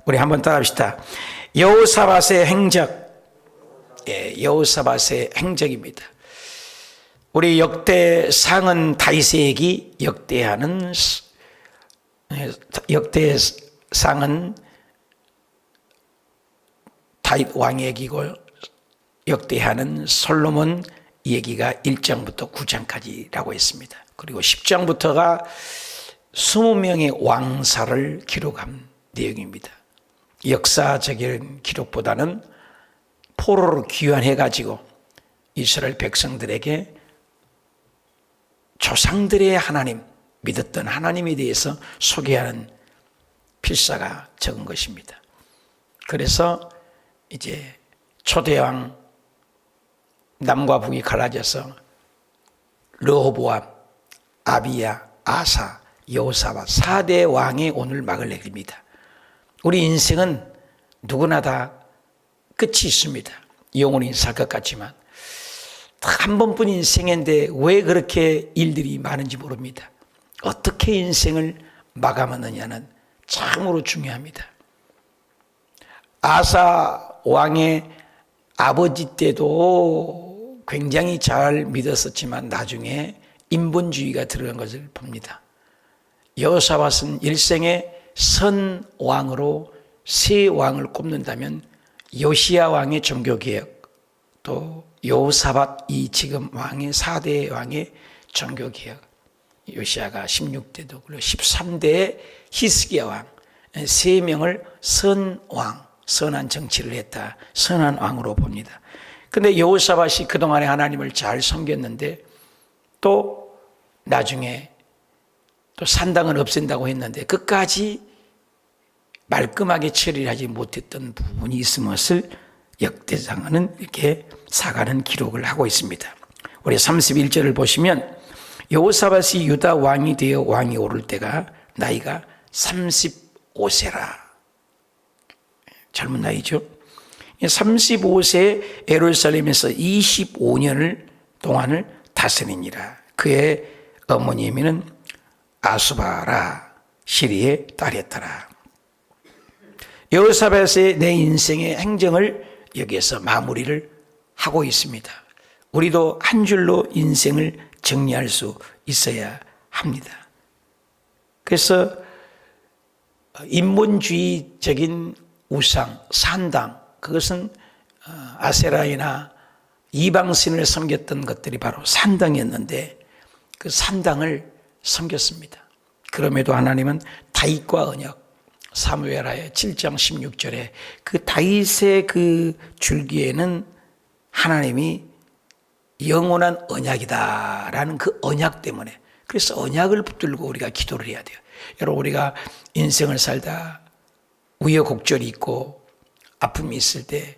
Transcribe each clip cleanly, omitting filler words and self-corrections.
우리 한번 따라합시다. 여호사밧의 행적. 여호사밧의 행적입니다. 우리 역대상은 다윗에게 역대상은 다윗 왕의 얘기고 역대하는 솔로몬 얘기가 1장부터 9장까지라고 했습니다. 그리고 10장부터가 20명의 왕사를 기록한 내용입니다. 역사적인 기록보다는 포로로 귀환해가지고 이스라엘 백성들에게 조상들의 하나님, 믿었던 하나님에 대해서 소개하는 필사가 적은 것입니다. 그래서 이제 초대왕 남과 북이 갈라져서 르호보암, 아비야, 아사, 여호사밧 4대 왕의 오늘 막을 내립니다. 우리 인생은 누구나 다 끝이 있습니다. 영원히 살 것 같지만 한 번뿐 인생인데 왜 그렇게 일들이 많은지 모릅니다. 어떻게 인생을 마감하느냐는 참으로 중요합니다. 아사 왕의 아버지 때도 굉장히 잘 믿었었지만 나중에 인본주의가 들어간 것을 봅니다. 여호사밧은 일생에 선 왕으로 세 왕을 꼽는다면 요시야 왕의 종교개혁, 또 여호사밧 이 지금 왕의 4대 왕의 종교개혁, 요시야가 16대도 그리고 13대의 히스기야 왕, 3명을 선왕, 선한 정치를 했다, 선한 왕으로 봅니다. 그런데 여호사밧이 그동안에 하나님을 잘 섬겼는데 또 나중에 또 산당을 없앤다고 했는데 끝까지 말끔하게 처리를 하지 못했던 부분이 있은 것을 역대상은 이렇게 사가는 기록을 하고 있습니다. 우리 31절을 보시면 여호사밧이 유다 왕이 되어 왕이 오를 때가 나이가 35세라. 젊은 나이죠. 35세에 예루살렘에서 25년을 동안을 다스리니라. 그의 어머니는 아수바라 시리의 딸이었더라. 여호사밧의 내 인생의 행정을 여기에서 마무리를 하고 있습니다. 우리도 한 줄로 인생을 정리할 수 있어야 합니다. 그래서 인본주의적인 우상, 산당, 그것은 아세라이나 이방신을 섬겼던 것들이 바로 산당이었는데 그 산당을 섬겼습니다. 그럼에도 하나님은 다윗과 언약, 사무엘하의 7장 16절에 그 다윗의 그 줄기에는 하나님이 영원한 언약이다라는 그 언약 때문에, 그래서 언약을 붙들고 우리가 기도를 해야 돼요. 여러분, 우리가 인생을 살다 우여곡절이 있고 아픔이 있을 때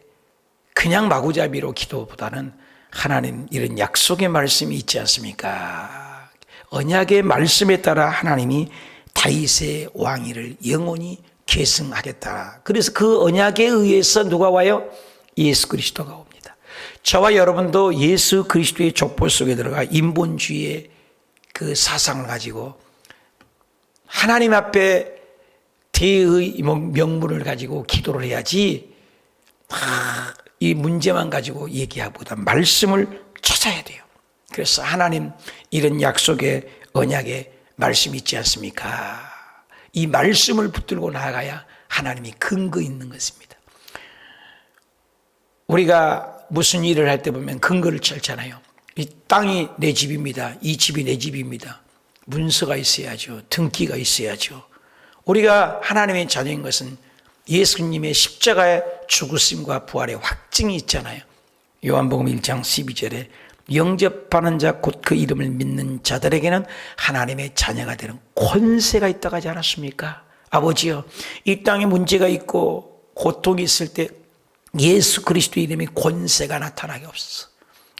그냥 마구잡이로 기도보다는 하나님 이런 약속의 말씀이 있지 않습니까? 언약의 말씀에 따라 하나님이 다윗의 왕위를 영원히 계승하겠다. 그래서 그 언약에 의해서 누가 와요? 예수 그리스도가 옵니다. 저와 여러분도 예수 그리스도의 족보 속에 들어가 인본주의의 그 사상을 가지고 하나님 앞에 대의 명분을 가지고 기도를 해야지 이 문제만 가지고 얘기하기보다 말씀을 찾아야 돼요. 그래서 하나님 이런 약속의 언약의 말씀이 있지 않습니까? 이 말씀을 붙들고 나아가야 하나님이 근거 있는 것입니다. 우리가 무슨 일을 할 때 보면 근거를 찾잖아요. 이 땅이 내 집입니다. 이 집이 내 집입니다. 문서가 있어야죠. 등기가 있어야죠. 우리가 하나님의 자녀인 것은 예수님의 십자가의 죽으심과 부활의 확증이 있잖아요. 요한복음 1장 12절에 영접하는 자 곧 그 이름을 믿는 자들에게는 하나님의 자녀가 되는 권세가 있다고 하지 않았습니까? 아버지요, 이 땅에 문제가 있고 고통이 있을 때 예수 그리스도의 이름의 권세가 나타나게 없어서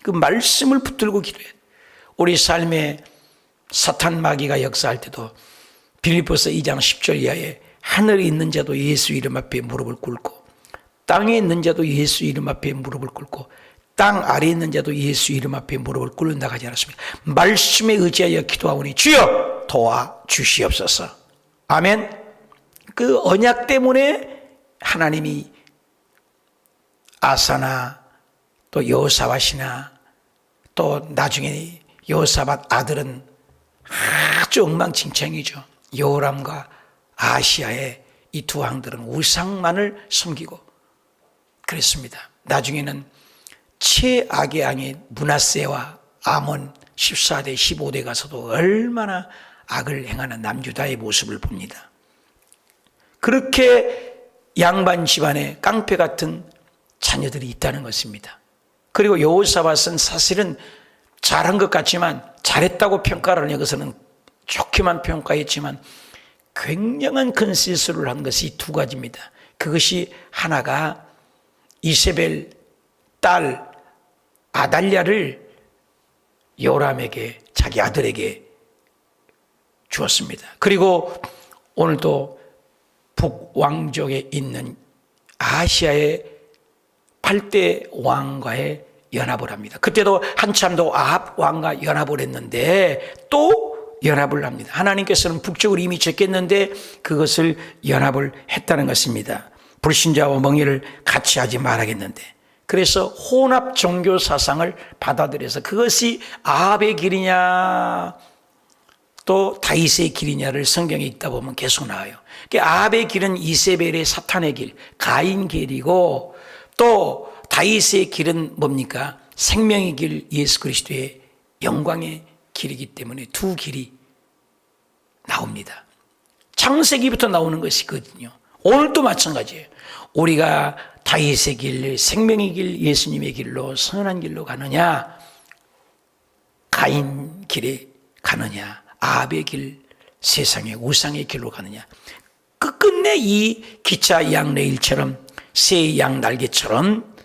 그 말씀을 붙들고 기도해야 돼요. 우리 삶에 사탄 마귀가 역사할 때도 빌립보서 2장 10절 이하에 하늘에 있는 자도 예수 이름 앞에 무릎을 꿇고 땅에 있는 자도 예수 이름 앞에 무릎을 꿇고 땅 아래에 있는 자도 예수 이름 앞에 무릎을 꿇는다고 하지 않았습니까? 말씀에 의지하여 기도하오니 주여 도와주시옵소서. 아멘. 그 언약 때문에 하나님이 아사나 또 여호사밧이나 또 나중에 여호사밧 아들은 아주 엉망진창이죠. 여호람과 아시아의 이 두 왕들은 우상만을 섬기고 그랬습니다. 나중에는 최악의 왕의 므낫세와 아몬 14대 15대 가서도 얼마나 악을 행하는 남유다의 모습을 봅니다. 그렇게 양반 집안에 깡패 같은 자녀들이 있다는 것입니다. 그리고 여호사밧은 사실은 잘한 것 같지만, 잘했다고 평가를 하는 것은 좋게만 평가했지만 굉장한 큰 실수를 한 것이 두 가지입니다. 그것이 하나가 이세벨 딸 아달랴를 요람에게, 자기 아들에게 주었습니다. 그리고 오늘도 북왕족에 있는 아시아의 8대 왕과의 연합을 합니다. 그때도 한참도 아합 왕과 연합을 했는데 또 연합을 합니다. 하나님께서는 북쪽을 이미 제꼈는데 그것을 연합을 했다는 것입니다. 불신자와 멍에를 같이 하지 말아야겠는데, 그래서 혼합 종교 사상을 받아들여서 그것이 아합의 길이냐 또 다윗의 길이냐를 성경에 읽다 보면 계속 나와요. 아합의 길은 이세벨의 사탄의 길, 가인 길이고, 또 다윗의 길은 뭡니까? 생명의 길, 예수 그리스도의 영광의 길이기 때문에 두 길이 나옵니다. 창세기부터 나오는 것이거든요. 오늘도 마찬가지예요. 우리가 다윗의 길, 생명의 길, 예수님의 길로, 선한 길로 가느냐, 가인 길에 가느냐, 아합의 길, 세상의 우상의 길로 가느냐. 끝끝내 이 기차 양레일처럼, 새 양 날개처럼,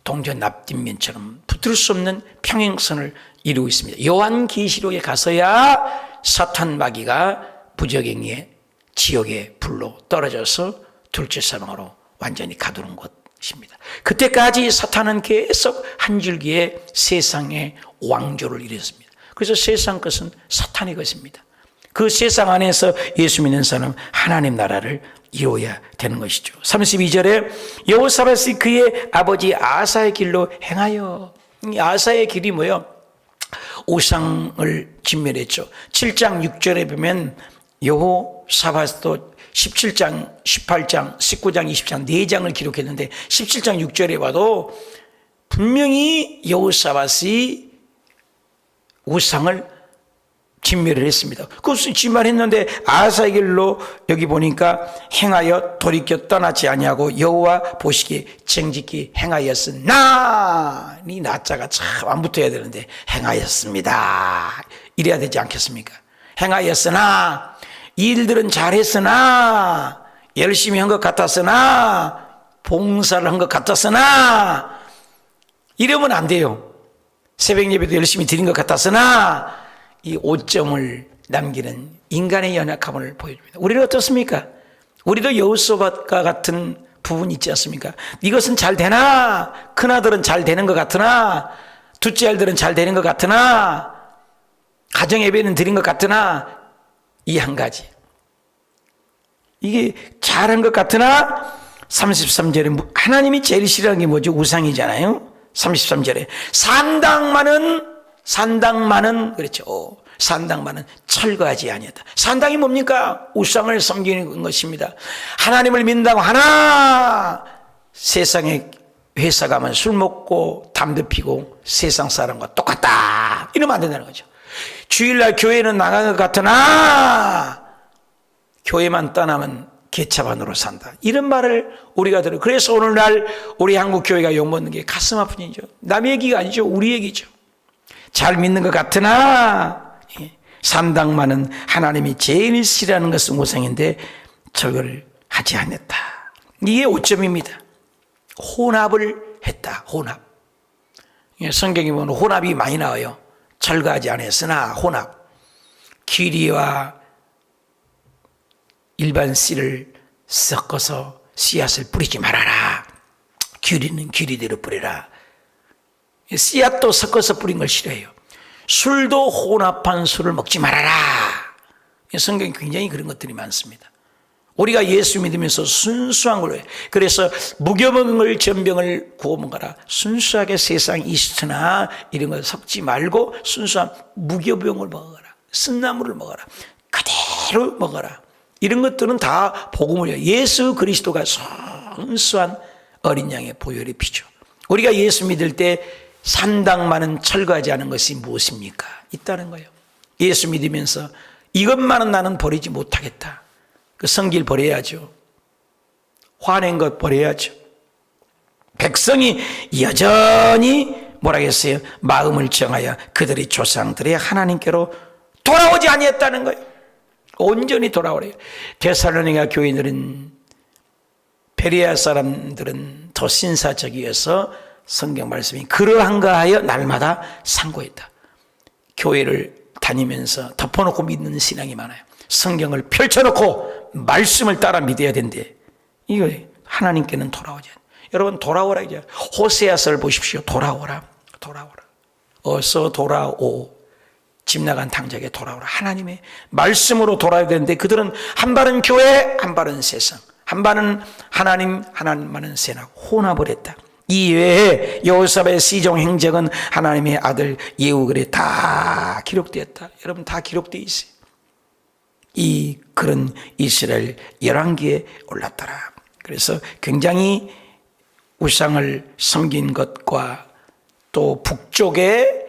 동전 납뒷면처럼 붙을 수 없는 평행선을 이루고 있습니다. 요한계시록에 가서야 사탄 마귀가 부적행위의 지옥의 불로 떨어져서 둘째 사망으로 완전히 가두는 것입니다. 그때까지 사탄은 계속 한 줄기에 세상의 왕조를 이뤘습니다. 그래서 세상 것은 사탄의 것입니다. 그 세상 안에서 예수 믿는 사람은 하나님 나라를 이루어야 되는 것이죠. 32절에 여호사밧이 그의 아버지 아사의 길로 행하여, 이 아사의 길이 뭐예요? 우상을 진멸했죠. 7장 6절에 보면 여호사밧도 17장, 18장, 19장, 20장 4장을 기록했는데 17장 6절에 봐도 분명히 여호사밧이 우상을 진멸을 했습니다. 그것을 진멸했는데 아사의 길로 여기 보니까 행하여 돌이켜 떠나지 아니하고 여호와 보시기에 정직히 행하였으나, 이 나자가 참 안 붙어야 되는데 행하였습니다 이래야 되지 않겠습니까? 행하였으나, 일들은 잘했으나, 열심히 한 것 같았으나, 봉사를 한 것 같았으나, 이러면 안 돼요. 새벽 예배도 열심히 드린 것 같았으나, 이 오점을 남기는 인간의 연약함을 보여줍니다. 우리는 어떻습니까? 우리도 여호사밧과 같은 부분이 있지 않습니까? 이것은 잘 되나? 큰아들은 잘 되는 것 같으나, 둘째 아들은 잘 되는 것 같으나, 가정 예배는 드린 것 같으나, 이 한 가지. 이게 잘한 것 같으나 33절에 하나님이 제일 싫어하는 게 뭐죠? 우상이잖아요. 33절에 산당만은 그렇죠. 산당만은 철거하지 아니었다. 산당이 뭡니까? 우상을 섬기는 것입니다. 하나님을 믿는다고 하나 세상에 회사 가면 술 먹고 담배 피고 세상 사람과 똑같다 이러면 안 된다는 거죠. 주일날 교회는 나간 것 같으나 교회만 떠나면 개차반으로 산다, 이런 말을 우리가 들어요. 그래서 오늘날 우리 한국 교회가 욕먹는 게 가슴 아픈 일이죠. 남의 얘기가 아니죠. 우리 얘기죠. 잘 믿는 것 같으나 산당만은 하나님이 제일 싫어하는 것은 우상인데 저걸 하지 않았다. 이게 오점입니다. 혼합을 했다. 혼합. 성경에 보면 혼합이 많이 나와요. 철거하지 않았으나 혼합. 귀리와 일반 씨를 섞어서 씨앗을 뿌리지 말아라. 귀리는 귀리대로 뿌리라. 씨앗도 섞어서 뿌린 걸 싫어해요. 술도 혼합한 술을 먹지 말아라. 성경에 굉장히 그런 것들이 많습니다. 우리가 예수 믿으면서 순수한 걸로 해. 그래서 무교병을 전병을 구워 먹어라. 순수하게 세상 이스트나 이런 거 섞지 말고 순수한 무교병을 먹어라. 쓴나물을 먹어라. 그대로 먹어라. 이런 것들은 다 복음을 해요. 예수 그리스도가 순수한 어린 양의 보혈의 피죠. 우리가 예수 믿을 때 산당만은 철거하지 않은 것이 무엇입니까? 있다는 거예요. 예수 믿으면서 이것만은 나는 버리지 못하겠다. 그 성길 버려야죠. 화낸 것 버려야죠. 백성이 여전히 뭐라겠어요? 마음을 정하여 그들의 조상들의 하나님께로 돌아오지 아니했다는 거예요. 온전히 돌아오래요. 데살로니가 교인들은, 베레아 사람들은 더 신사적이어서 성경 말씀이 그러한가 하여 날마다 상고했다. 교회를 다니면서 덮어놓고 믿는 신앙이 많아요. 성경을 펼쳐놓고 말씀을 따라 믿어야 된대. 이거 하나님께는 돌아오지 않아요. 여러분 돌아오라 이제 호세아서를 보십시오. 돌아오라. 어서 돌아오. 집 나간 당장에 돌아오라. 하나님의 말씀으로 돌아야 되는데 그들은 한 발은 교회, 한 발은 세상, 한 발은 하나님, 하나님만은 세상 혼합을 했다. 이 외에 여호사밧의 시종 행적은 하나님의 아들 예후글에 다 기록되었다. 여러분 다 기록되어 있어요. 이 글은 이스라엘 열왕기에 올랐더라. 그래서 굉장히 우상을 섬긴 것과 또 북쪽의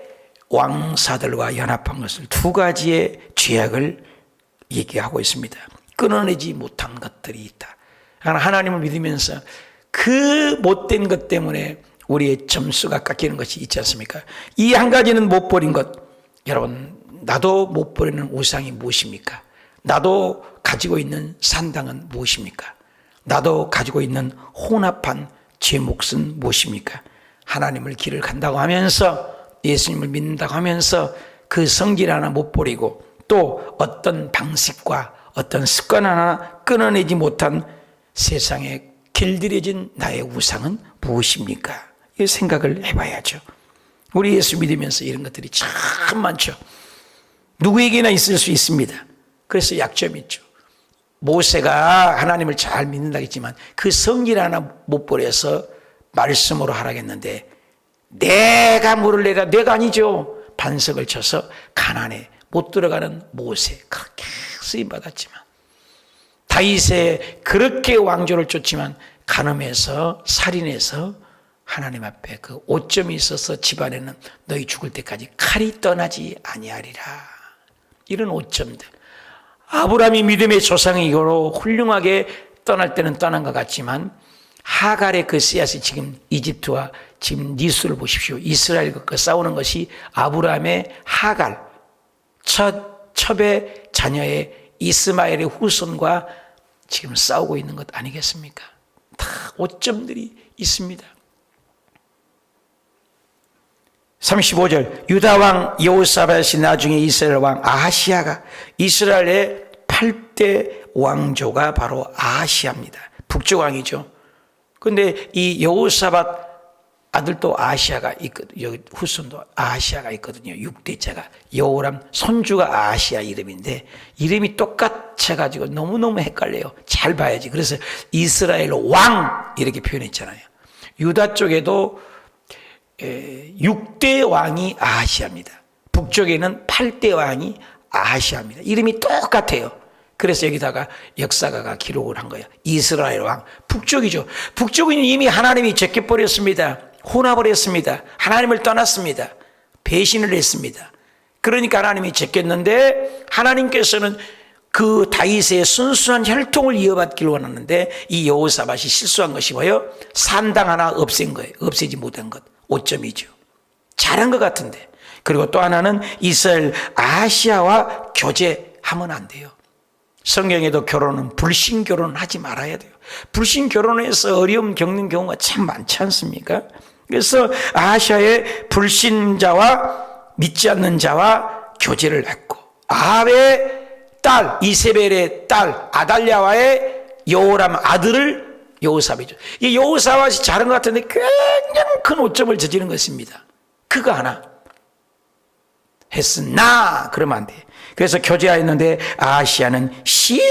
왕사들과 연합한 것을 두 가지의 죄악을 얘기하고 있습니다. 끊어내지 못한 것들이 있다. 하나님을 믿으면서 그 못된 것 때문에 우리의 점수가 깎이는 것이 있지 않습니까? 이 한 가지는 못 버린 것. 여러분 나도 못 버리는 우상이 무엇입니까? 나도 가지고 있는 산당은 무엇입니까? 나도 가지고 있는 혼합한 제 몫은 무엇입니까? 하나님을 길을 간다고 하면서 예수님을 믿는다고 하면서 그 성질 하나 못 버리고 또 어떤 방식과 어떤 습관 하나 끊어내지 못한 세상에 길들여진 나의 우상은 무엇입니까? 이 생각을 해봐야죠. 우리 예수 믿으면서 이런 것들이 참 많죠. 누구에게나 있을 수 있습니다. 그래서 약점이 있죠. 모세가 하나님을 잘 믿는다고 했지만 그 성질 하나 못 버려서 말씀으로 하라겠는데 내가 물을 내가 아니죠. 반석을 쳐서 가나안에 못 들어가는 모세 그렇게 쓰임받았지만 다윗에 그렇게 왕조를 쫓지만 간음해서 살인해서 하나님 앞에 그 오점이 있어서 집안에는 너희 죽을 때까지 칼이 떠나지 아니하리라. 이런 오점들. 아브라함이 믿음의 조상이고 훌륭하게 떠날 때는 떠난 것 같지만 하갈의 그 씨앗이 지금 이집트와 지금 니스를 보십시오. 이스라엘과 싸우는 것이 아브라함의 하갈, 첩의 자녀의 이스마엘의 후손과 지금 싸우고 있는 것 아니겠습니까? 다 오점들이 있습니다. 35절 유다왕 여호사밧이 나중에 이스라엘 왕 아하시아가 이스라엘의 8대 왕조가 바로 아하시아입니다. 북쪽 왕이죠. 그런데 이 여호사밧 아들도 아하시아가 있거든요. 여기 후손도 아하시아가 있거든요. 6대째가 여호람 손주가 아하시아 이름인데 이름이 똑같아가지고 너무너무 헷갈려요. 잘 봐야지. 그래서 이스라엘 왕 이렇게 표현했잖아요. 유다 쪽에도 6대 왕이 아하시아입니다. 북쪽에는 8대 왕이 아하시아입니다. 이름이 똑같아요. 그래서 여기다가 역사가가 기록을 한 거예요. 이스라엘 왕. 북쪽이죠. 북쪽은 이미 하나님이 제껴버렸습니다. 혼합을 했습니다. 하나님을 떠났습니다. 배신을 했습니다. 그러니까 하나님이 제꼈는데 하나님께서는 그 다윗의 순수한 혈통을 이어받기를 원하는데 이 여호사밧이 실수한 것이 뭐예요? 산당 하나 없앤 거예요. 없애지 못한 것. 5점이죠. 잘한 것 같은데. 그리고 또 하나는 이스라엘 아시아와 교제하면 안 돼요. 성경에도 결혼은 불신 결혼은 하지 말아야 돼요. 불신 결혼에서 어려움 겪는 경우가 참 많지 않습니까? 그래서 아시아의 불신자와 믿지 않는 자와 교제를 했고 아합의 딸 이세벨의 딸 아달랴와의 여호람 아들을 여호사밧이죠. 이 여호사밧이 잘한 것 같은데 굉장히 큰 오점을 저지른 것입니다. 그거 하나 했으나 그러면 안 돼. 그래서 교제하였는데 아시아는 심히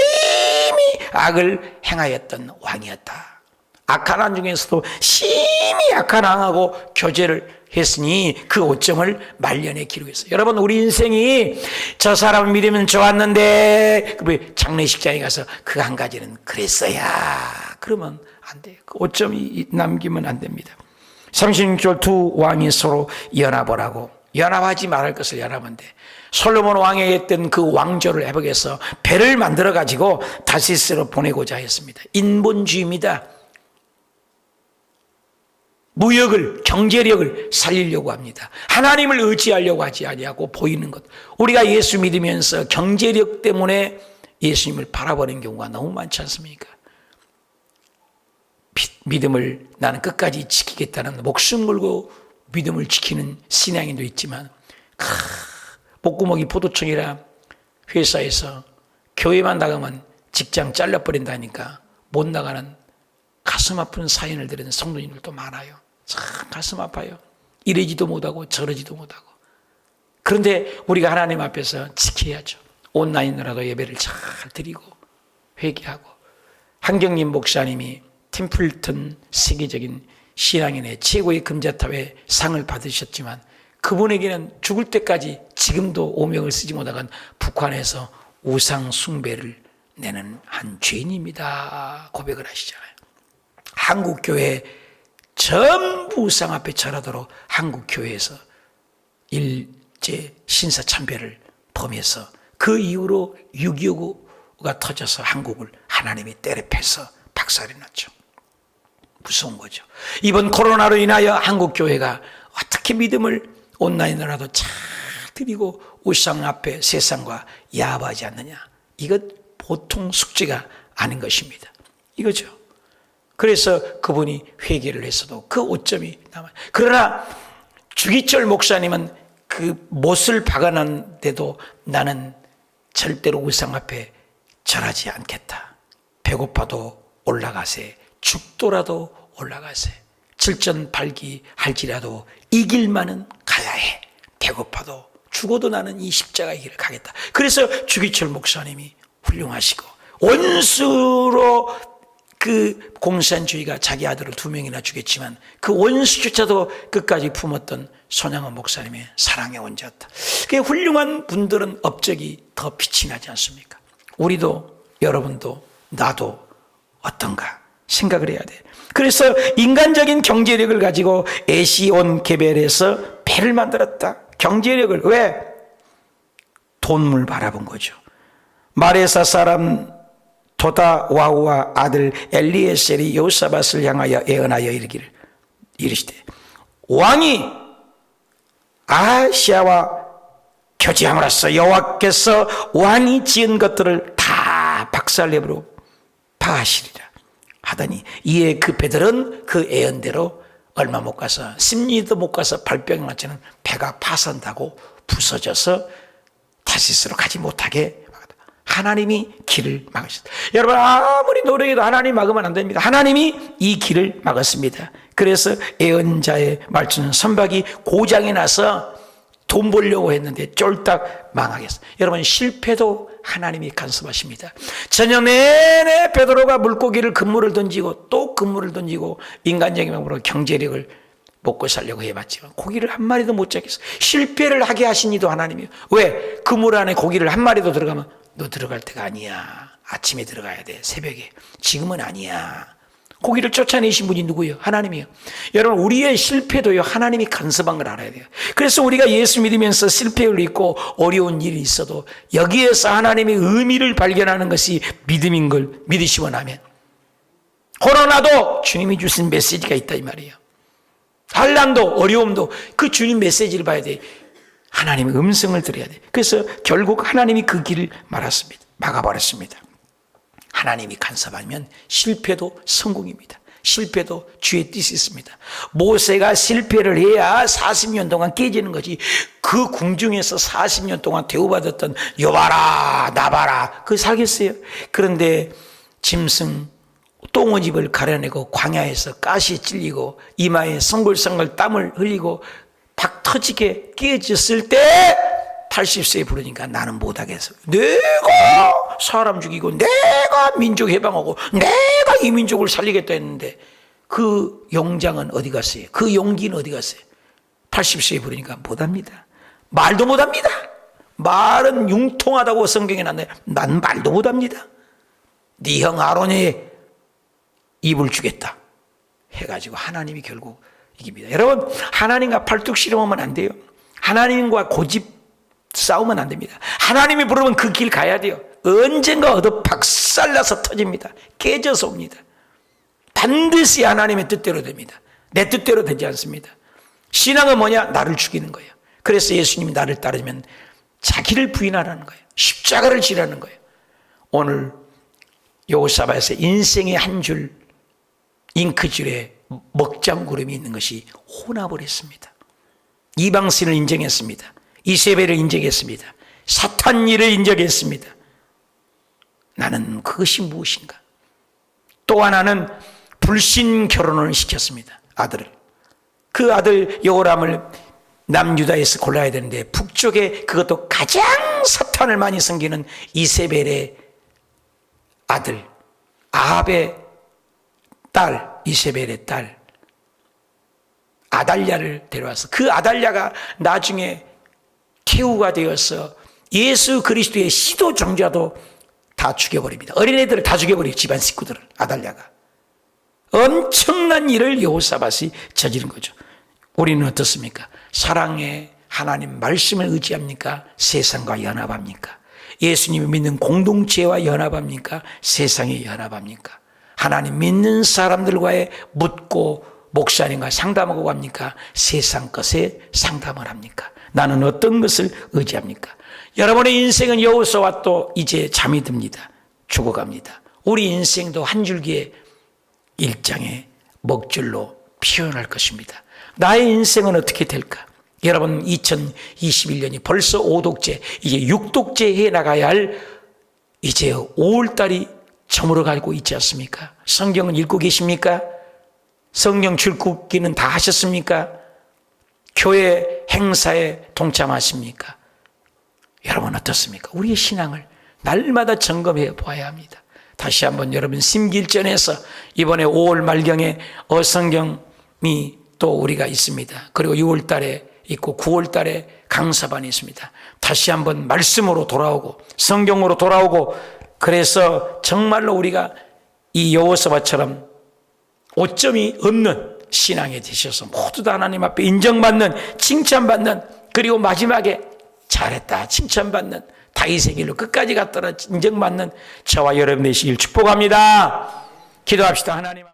악을 행하였던 왕이었다. 악한 왕 중에서도 심히 악한 왕하고 교제를 했으니 그 오점을 말년에 기록했어요. 여러분, 우리 인생이 저 사람을 믿으면 좋았는데 장례식장에 가서 그 한 가지는 그랬어야 그러면 안 돼요. 그 오점이 남기면 안 됩니다. 36절 두 왕이 서로 연합을 하고, 연합하지 말할 것을 연합하면 돼. 솔로몬 왕이 했던 그 왕조를 회복해서 배를 만들어 가지고 다시스로 보내고자 했습니다. 인본주의입니다. 무역을, 경제력을 살리려고 합니다. 하나님을 의지하려고 하지 아니하고 보이는 것. 우리가 예수 믿으면서 경제력 때문에 예수님을 바라보는 경우가 너무 많지 않습니까? 믿음을 나는 끝까지 지키겠다는 목숨 걸고 믿음을 지키는 신앙인도 있지만, 목구멍이 포도청이라 회사에서 교회만 나가면 직장 잘라버린다니까 못 나가는 가슴 아픈 사연을 들은 성도님들도 많아요. 참 가슴 아파요. 이러지도 못하고 저러지도 못하고. 그런데 우리가 하나님 앞에서 지켜야죠. 온라인으로라도 예배를 잘 드리고 회개하고. 한경림 목사님이 템플턴 세계적인 신앙인의 최고의 금자탑의 상을 받으셨지만, 그분에게는 죽을 때까지 지금도 오명을 쓰지 못하건 북한에서 우상 숭배를 내는 한 죄인입니다 고백을 하시잖아요. 한국교회 전부 우상 앞에 절하도록 한국교회에서 일제 신사참배를 범해서 그 이후로 6.25가 터져서 한국을 하나님이 때려패서 박살이 났죠. 무서운 거죠. 이번 코로나로 인하여 한국교회가 어떻게 믿음을 온라인으로라도 잘 드리고 우상 앞에 세상과 야합하지 않느냐. 이것 보통 숙제가 아닌 것입니다. 이거죠. 그래서 그분이 회개를 했어도 그 오점이 남아요. 그러나 주기철 목사님은 그 못을 박아놨는데도 나는 절대로 우상 앞에 절하지 않겠다. 배고파도 올라가세. 죽더라도 올라가세. 질전발기할지라도 이 길만은 가야 해. 배고파도 죽어도 나는 이 십자가의 길을 가겠다. 그래서 주기철 목사님이 훌륭하시고, 원수로 그 공산주의가 자기 아들을 2명이나 죽였지만 그 원수조차도 끝까지 품었던 손양원 목사님의 사랑의 원자였다. 그 훌륭한 분들은 업적이 더 빛이 나지 않습니까? 우리도, 여러분도, 나도 어떤가 생각을 해야 돼. 그래서 인간적인 경제력을 가지고 에시온 게벨에서 배를 만들었다. 경제력을. 왜? 돈을 바라본 거죠. 마레사 사람 도다와우와 아들 엘리에셀이 요사밧을 향하여 애언하여 이르시되, 왕이 아시아와 교제함으로써 여호와께서 왕이 지은 것들을 다 박살내버려 파하시리라 하더니, 이에 그 배들은 그 애언대로 얼마 못 가서 10리도 못 가서 발병 맞지는 배가 파산다고 부서져서 다시스로 가지 못하게 하나님이 길을 막으셨다. 여러분, 아무리 노력해도 하나님 막으면 안 됩니다. 하나님이 이 길을 막았습니다. 그래서 애언자의 말투는 선박이 고장이 나서 돈 벌려고 했는데 쫄딱 망하겠어. 여러분, 실패도 하나님이 간섭하십니다. 저녁 내내 베드로가 물고기를 그물을 던지고 또 그물을 던지고 인간적인 방법으로 경제력을 먹고 살려고 해봤지만 고기를 한 마리도 못 잡겠어. 실패를 하게 하신 이도 하나님이에요. 왜? 그물 안에 고기를 한 마리도 들어가면 너 들어갈 때가 아니야. 아침에 들어가야 돼. 새벽에. 지금은 아니야. 고기를 쫓아내신 분이 누구예요? 하나님이에요. 여러분, 우리의 실패도요, 하나님이 간섭한 걸 알아야 돼요. 그래서 우리가 예수 믿으면서 실패를 잊고 어려운 일이 있어도 여기에서 하나님의 의미를 발견하는 것이 믿음인 걸 믿으시고 나면, 코로나도 주님이 주신 메시지가 있다 이 말이에요. 환난도 어려움도 그 주님 메시지를 봐야 돼. 하나님의 음성을 들어야 돼. 그래서 결국 하나님이 그 길을 막아버렸습니다. 하나님이 간섭하면 실패도 성공입니다. 실패도 주의 뜻이 있습니다. 모세가 실패를 해야 40년 동안 깨지는 거지, 그 궁중에서 40년 동안 대우받았던 여봐라 나봐라 그 살겠어요? 그런데 짐승 똥오집을 가려내고 광야에서 가시에 찔리고 이마에 성글성글 땀을 흘리고 박 터지게 깨졌을 때 80세에 부르니까 나는 못하겠어. 내가 사람 죽이고 내가 민족 해방하고 내가 이 민족을 살리겠다 했는데 그 용장은 어디 갔어요? 그 용기는 어디 갔어요? 80세에 부르니까 못합니다. 말도 못합니다. 말은 융통하다고 성경에 나왔는데 난 말도 못합니다. 네 형 아론이 입을 주겠다 해가지고 하나님이 결국 이깁니다. 여러분, 하나님과 팔뚝 씨름하면 안 돼요. 하나님과 고집 싸우면 안 됩니다. 하나님이 부르면 그 길 가야 돼요. 언젠가 얻어 박살나서 터집니다. 깨져서 옵니다. 반드시 하나님의 뜻대로 됩니다. 내 뜻대로 되지 않습니다. 신앙은 뭐냐? 나를 죽이는 거예요. 그래서 예수님이 나를 따르면 자기를 부인하라는 거예요. 십자가를 지라는 거예요. 오늘 여호사밧의 인생의 한 줄 잉크줄에 먹장구름이 있는 것이 혼합을 했습니다. 이방신을 인정했습니다. 이세벨을 인정했습니다. 사탄일을 인정했습니다. 나는 그것이 무엇인가? 또 하나는 불신 결혼을 시켰습니다. 아들을. 그 아들 여호람을 남유다에서 골라야 되는데 북쪽에 그것도 가장 사탄을 많이 섬기는 이세벨의 아들 아합의 딸 이세벨의 딸 아달랴를 데려와서 그 아달랴가 나중에 태우가 되어서 예수 그리스도의 시도 종자도 다 죽여버립니다. 어린애들을 다 죽여버려요. 집안 식구들을. 아달랴가 엄청난 일을 여호사밧이 저지른 거죠. 우리는 어떻습니까? 사랑의 하나님 말씀을 의지합니까? 세상과 연합합니까? 예수님이 믿는 공동체와 연합합니까? 세상에 연합합니까? 하나님 믿는 사람들과의 묻고 목사님과 상담하고 갑니까? 세상 것에 상담을 합니까? 나는 어떤 것을 의지합니까? 여러분의 인생은 여호수아와 또 이제 잠이 듭니다. 죽어갑니다. 우리 인생도 한 줄기의 일장의 먹줄로 표현할 것입니다. 나의 인생은 어떻게 될까? 여러분 2021년이 벌써 5독째 이제 6독째 해나가야 할 이제 5월달이 저물어가고 있지 않습니까? 성경은 읽고 계십니까? 성경 출국기는 다 하셨습니까? 교회 행사에 동참하십니까? 여러분 어떻습니까? 우리의 신앙을 날마다 점검해 보아야 합니다. 다시 한번 여러분 심기일전에서 이번에 5월 말경에 어성경이 또 우리가 있습니다. 그리고 6월 달에 있고 9월 달에 강사반이 있습니다. 다시 한번 말씀으로 돌아오고 성경으로 돌아오고 그래서 정말로 우리가 이 여호사밧처럼 오점이 없는 신앙이 되셔서 모두 다 하나님 앞에 인정받는 칭찬받는 그리고 마지막에 잘했다 칭찬받는 다윗의 길로 끝까지 갔더라 인정받는 저와 여러분 되시길 축복합니다. 기도합시다. 하나님